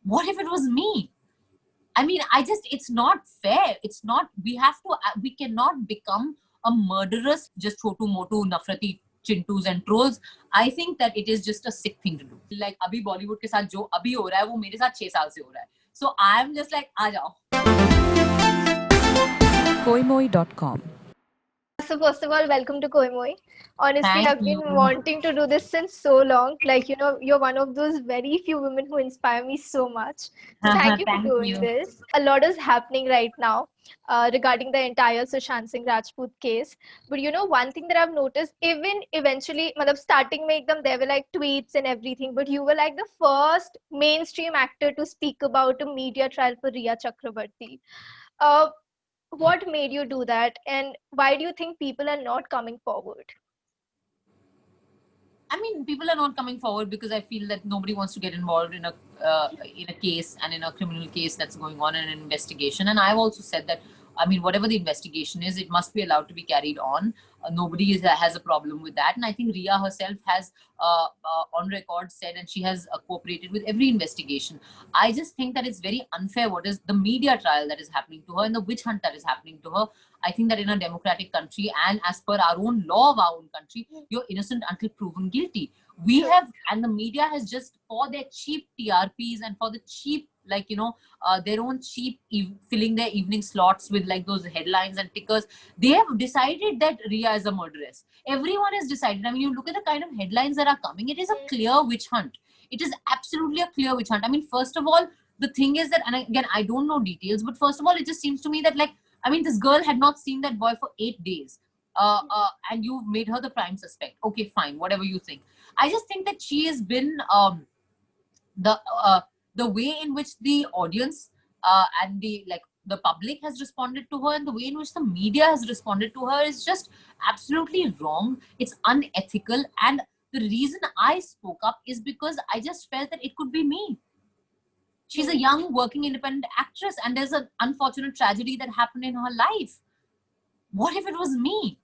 What if it was me? I mean, it's not fair. It's not, we cannot become a murderous, just chotu motu, nafrati chintus and trolls. I think that it is just a sick thing to do. Like, abhi Bollywood ke saath jo abhi ho raha hai, wo mere saath 6 saal se ho raha hai. So I'm just like, aa jao. Koimoi.com. So first of all, welcome to Koimoi. Honestly, Thank I've been you. wanting to do this since so long. Like, you're one of those very few women who inspire me so much. So thank you for Thank doing you. this. A lot is happening right now regarding the entire Sushant Singh Rajput case. But one thing that I've noticed, even eventually, starting make them, there were like tweets and everything, but you were like the first mainstream actor to speak about a media trial for Riya Chakrabarti. Uh, what made you do that, and why do you think people are not coming forward? I mean, people are not coming forward because I feel that nobody wants to get involved in a case, and in a criminal case that's going on, in an investigation. And I've also said that, I mean, whatever the investigation is, it must be allowed to be carried on. Has a problem with that, and I think Riya herself has on record said, and she has cooperated with every investigation. I just think that it's very unfair what is the media trial that is happening to her and the witch hunt that is happening to her. I think that in a democratic country, and as per our own law of our own country, you're innocent until proven guilty. We have, and the media has just, for their cheap TRPs and for the cheap, like, their own cheap filling their evening slots with like those headlines and tickers, they have decided that Riya is a murderess. Everyone has decided. I mean, you look at the kind of headlines that are coming, it is a clear witch hunt. It is absolutely a clear witch hunt. I mean, first of all, the thing is that, and again, I don't know details, but first of all, it just seems to me that, like, I mean, this girl had not seen that boy for 8 days. And you've made her the prime suspect. Okay, fine, whatever you think. I just think that she has been the way in which the audience and the public has responded to her, and the way in which the media has responded to her, is just absolutely wrong. It's unethical, and the reason I spoke up is because I just felt that it could be me. She's a young working independent actress, and there's an unfortunate tragedy that happened in her life. What if it was me?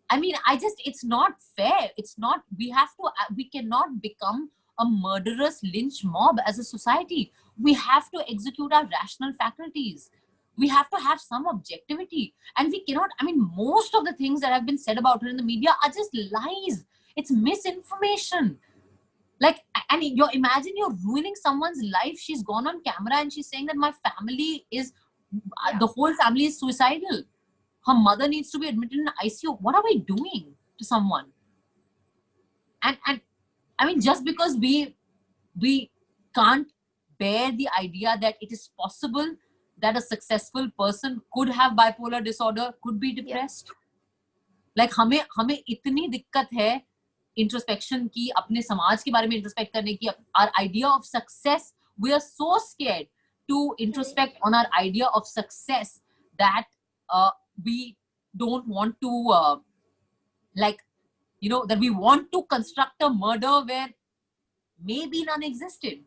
I mean, it's not fair. It's not, we cannot become a murderous lynch mob as a society. We have to execute our rational faculties. We have to have some objectivity. And we cannot, I mean, most of the things that have been said about her in the media are just lies. It's misinformation. Like, and imagine you're ruining someone's life. She's gone on camera and she's saying that my family is, the whole family is suicidal. Her mother needs to be admitted in ICU. What are we doing to someone? And I mean, just because we can't bear the idea that it is possible that a successful person could have bipolar disorder, could be depressed. Like, हमें इतनी दिक्कत है introspection की, अपने समाज के बारे में इंट्रोस्पेक्ट करने की. Our idea of success, we are so scared to introspect on our idea of success that we don't want to that we want to construct a murder where maybe none existed.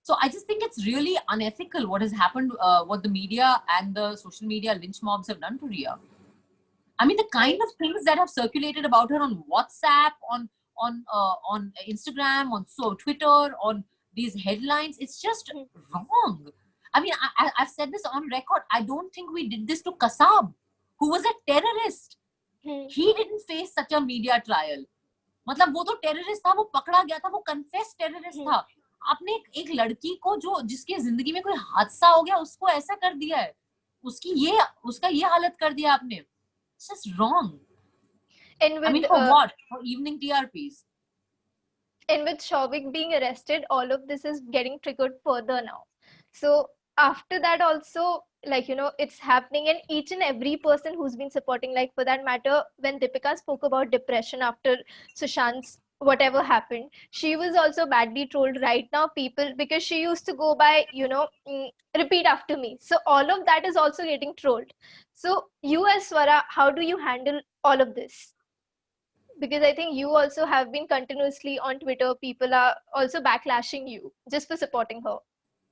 So I just think it's really unethical what has happened, what the media and the social media lynch mobs have done to Riya. I mean, the kind of things that have circulated about her on WhatsApp, on Instagram, on Twitter, on these headlines, it's just wrong. I mean, I've said this on record. I don't think we did this to Kasab, who was a terrorist. He didn't face such a media trial. मतलब वो तो terrorist था, वो पकड़ा गया था, वो confess terrorist था. आपने एक लड़की को जो जिसके जिंदगी में कोई हादसा हो गया, उसको ऐसा कर दिया है, उसका ये हालत कर दिया आपने. It's just wrong. And with, I mean, for what? For evening TRPs. And with Shovik being arrested, all of this is getting triggered further now. So after that also, like, it's happening, and each and every person who's been supporting, like, for that matter, when Deepika spoke about depression after Sushant's whatever happened, she was also badly trolled right now, people, because she used to go by, repeat after me. So all of that is also getting trolled. So you as Swara, how do you handle all of this? Because I think you also have been continuously on Twitter. People are also backlashing you just for supporting her.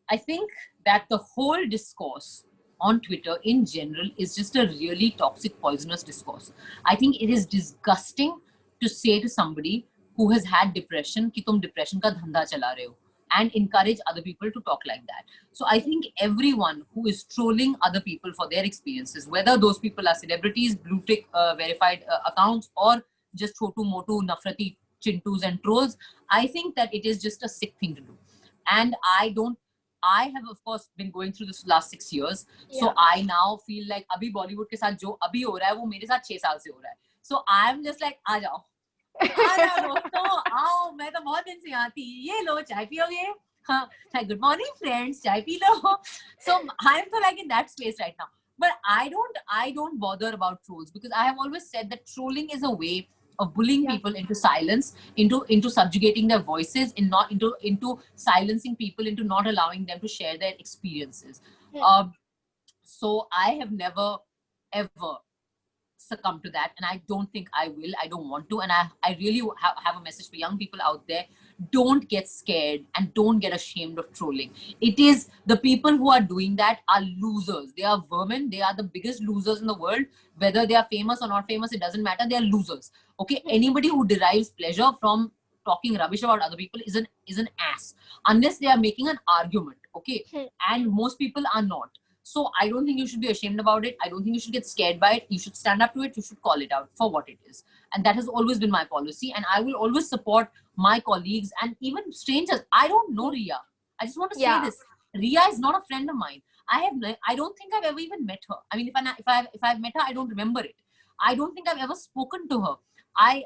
I think that the whole discourse on Twitter in general is just a really toxic, poisonous discourse. I think it is disgusting to say to somebody who has had depression कि तुम depression का धंधा चला रहे हो. and encourage other people to talk like that. So I think everyone who is trolling other people for their experiences, whether those people are celebrities, blue tick verified accounts, or just chotu motu nafrati chintus and trolls, I think that it is just a sick thing to do. And I have of course been going through this last 6 years. So Yeah. I now feel like abhi Bollywood ke saath jo abhi ho raha hai wo mere saath 6 saal se ho raha hai. So I'm just like aa jao दोस्तों आओ, मैं तो बहुत दिन से यहाँ थी, ये लो चाय पियोगे, हाँ, गुड मॉर्निंग फ्रेंड्स, चाय P low. So I'm so like in that space right now, but I don't bother about trolls, because I have always said that trolling is a way of bullying Yeah. people into silence, into subjugating their voices, and not into silencing people, into not allowing them to share their experiences. So I have never ever succumb to that, and I don't think I will. I don't want to, and I really have a message for young people out there: don't get scared and don't get ashamed of trolling. It is the people who are doing that are losers. They are vermin. They are the biggest losers in the world. Whether they are famous or not famous, it doesn't matter. They are losers. Okay, anybody who derives pleasure from talking rubbish about other people is an ass, unless they are making an argument. Okay, and most people are not. So I don't think you should be ashamed about it. I don't think you should get scared by it. You should stand up to it. You should call it out for what it is. And that has always been my policy. And I will always support my colleagues and even strangers. I don't know Ria. I just want to say this. Ria is not a friend of mine. I don't think I've ever even met her. I mean, if I've met her, I don't remember it. I don't think I've ever spoken to her. I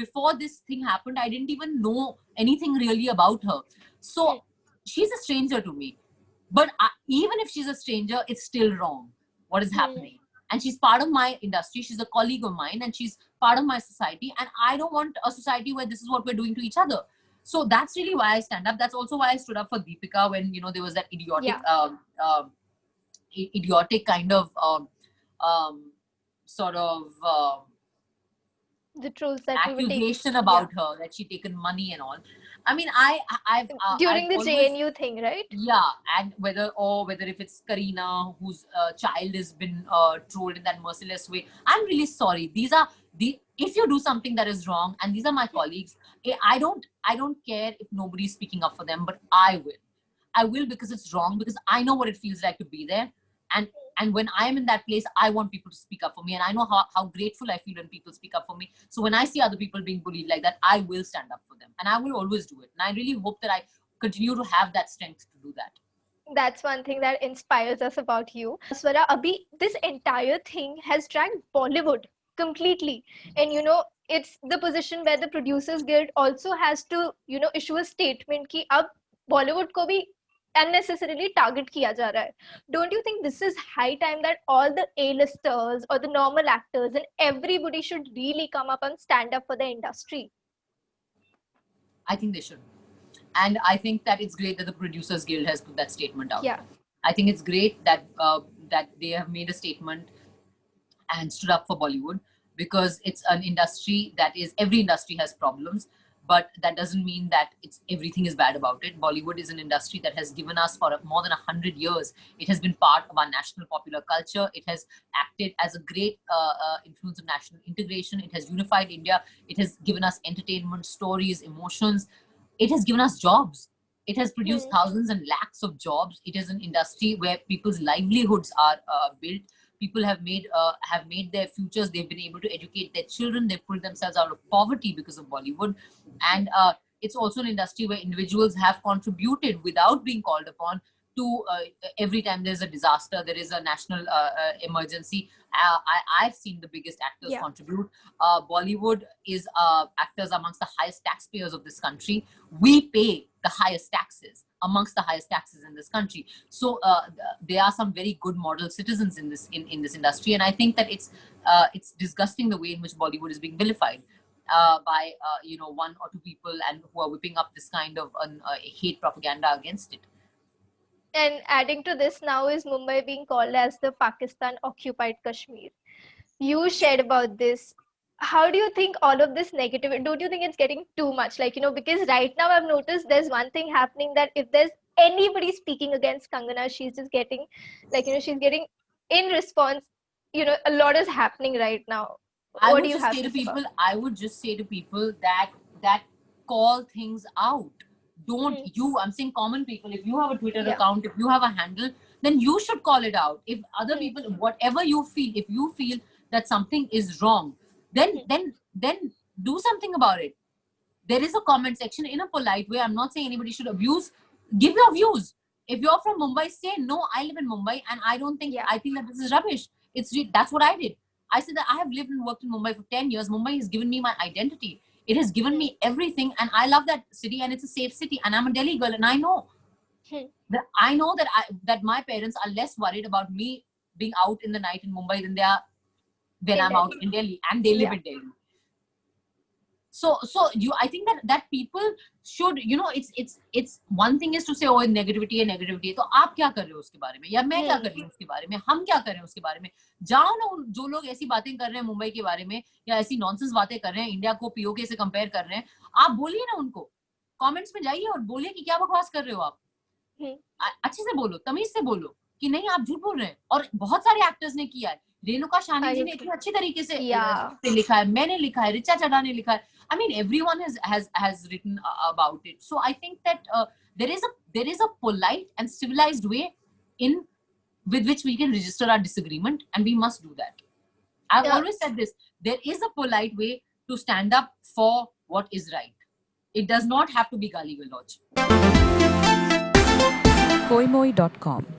before this thing happened, I didn't even know anything really about her. So she's a stranger to me. But even if she's a stranger, it's still wrong what is happening. And she's part of my industry. She's a colleague of mine, and she's part of my society. And I don't want a society where this is what we're doing to each other. So that's really why I stand up. That's also why I stood up for Deepika when, there was that idiotic kind of sort of the trolls that accusation about her, that she'd taken money and all. I mean, I've during the always, JNU thing, right? Yeah, and whether if it's Karina whose child has been trolled in that merciless way, I'm really sorry. If you do something that is wrong, and these are my colleagues, I don't care if nobody's speaking up for them, but I will, because it's wrong, because I know what it feels like to be there. And when I am in that place, I want people to speak up for me. And I know how grateful I feel when people speak up for me. So when I see other people being bullied like that, I will stand up for them. And I will always do it. And I really hope that I continue to have that strength to do that. That's one thing that inspires us about you. Swara, Abhi, this entire thing has dragged Bollywood completely. And, it's the position where the Producers Guild also has to, issue a statement ki ab Bollywood ko bhi unnecessarily target kiya ja raha hai. Don't you think this is high time that all the A-listers or the normal actors and everybody should really come up and stand up for the industry? I think they should. And I think that it's great that the Producers Guild has put that statement out. Yeah. I think it's great that that they have made a statement and stood up for Bollywood, because it's an industry every industry has problems. But that doesn't mean that everything is bad about it. Bollywood is an industry that has given us for more than 100 years. It has been part of our national popular culture. It has acted as a great influence of national integration. It has unified India. It has given us entertainment, stories, emotions. It has given us jobs. It has produced thousands and lakhs of jobs. It is an industry where people's livelihoods are built. People have made their futures. They've been able to educate their children. They've pulled themselves out of poverty because of Bollywood. And it's also an industry where individuals have contributed without being called upon to every time there's a disaster, there is a national emergency. I've seen the biggest actors contribute. Bollywood is actors amongst the highest taxpayers of this country. We pay the highest taxes, amongst the highest taxes in this country. So there are some very good model citizens in this industry, and I think that it's disgusting the way in which Bollywood is being vilified by one or two people, and who are whipping up this kind of hate propaganda against it. And adding to this now is Mumbai being called as the Pakistan occupied Kashmir. You shared about this. How do you think all of this negativity, don't you think it's getting too much? Because right now I've noticed there's one thing happening, that if there's anybody speaking against Kangana, she's just getting, she's getting in response, a lot is happening right now. I would just say to people that call things out. don't you, I'm saying common people, if you have a Twitter Yeah. account, if you have a handle, then you should call it out. If other Hmm. people, whatever you feel, if you feel that something is wrong, then do something about it. There is a comment section in a polite way. I'm not saying anybody should abuse. Give your views. If you're from Mumbai, say no. I live in Mumbai, and I don't think Yeah. I think that this is rubbish. That's what I did. I said that I have lived and worked in Mumbai for 10 years. Mumbai has given me my identity. It has given me everything, and I love that city, and it's a safe city. And I'm a Delhi girl, and I know that my parents are less worried about me being out in the night in Mumbai than they are when In I'm out Delhi. in Delhi, and they live Yeah. in Delhi. So I think that people should, it's one thing is to say, oh, negativity है negativity है, तो आप क्या कर रहे हो उसके बारे में, या मैं क्या कर रही हूँ उसके बारे में, हम क्या कर रहे हैं उसके बारे में. जाओ ना, जो लोग ऐसी बातें कर रहे हैं मुंबई के बारे में, या ऐसी नॉनसेंस बातें कर रहे हैं, इंडिया को पीओके से कंपेयर कर रहे हैं, आप बोलिए ना उनको, कमेंट्स में जाइए और बोलिए कि क्या बकवास कर रहे हो आप. अच्छे से बोलो, तमीज से बोलो कि नहीं आप झूठ बोल रहे हैं. और बहुत सारे एक्टर्स ने किया है. रेणुका शाहनी जी ने इतनी अच्छी तरीके से लिखा है, मैंने लिखा है, रिचा चड्ढा ने लिखा है. I mean, everyone has written about it. So I think that there is a polite and civilized way with which we can register our disagreement, and we must do that. I've always said this. There is a polite way to stand up for what is right. It does not have to be gali galoj. koimoi.com